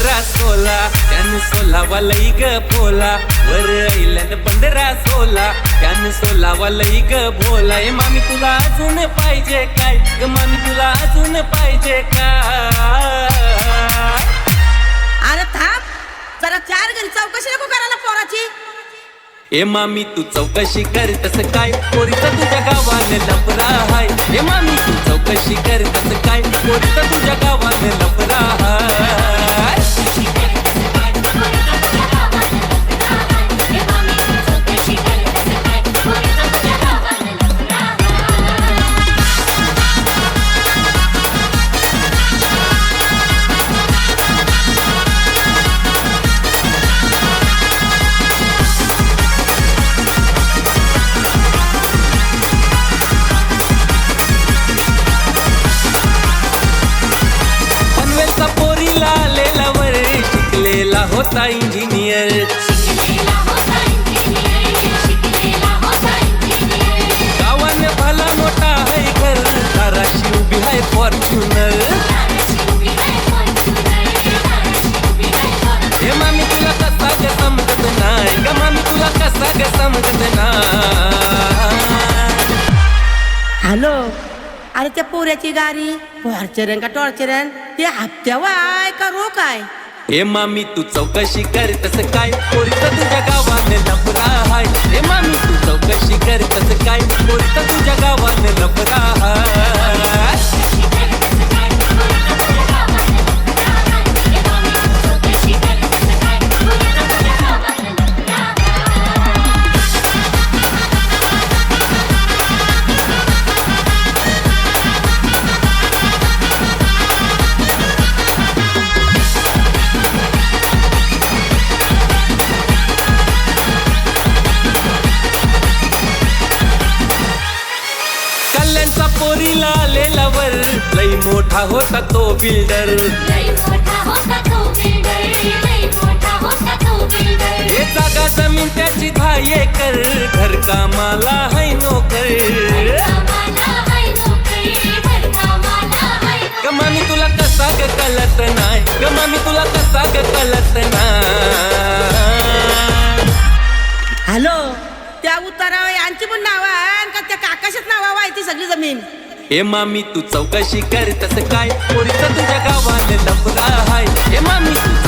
15-16 त्यानं 16 वाला ग भोला वर ऐलन 15-16 त्यानं 16 वाला ग भोला. ए मामी तुला अजून पाहिजे काय ग मामी तुला अजून पाहिजे काय. अरे थांब जरा 4 घरी चौकशी नको करायला पोराची. ए मामी तू चौकशी कर तसं काय पोरीचं तुझ्या गावाने लफरा हाय. ए मामी तू चौकशी कर तसं काय पोरीचं तुझ्या गावाने लफरा हाय. होता इंजिनियर गावाने भला मोठा है घर दाराशी उभी है फॉर्च्युनर. हे मामी तुला कसा ग समजत नाही ग मामी तुला कसा ग समजत नाही. हॅलो अरे त्या पोऱ्याची गाडी फॉर्च्युनर का टॉर्चरन ते हप्त्यावर का रोक आहे. हे मामी तू चौकशी कर तसं काय पोरीचं तुझ्या गावाने लफरा हाय. हे मामी तू चौकशी कर तसं काय पोरीचं तुझ्या गावाने लफरा हाय. कल्याणचा पोरीला आलेला वर लई मोठा होता तो बिल्डर. हे जागा जमीन त्याची 10 एकर घर कामाला है नोकर. ग मामी तुला कसा ग कळत नाही ग मामी तुला कसा ग कळत नाही. हॅलो त्या उतारा यांची पण नाव आहे का त्या काकाशीच नाव आहे ती सगळी जमीन. हे मामी तू चौकशी कर तसं काय पोरीचं तुझ्या गावाने लफरा हाय. हे मामी तू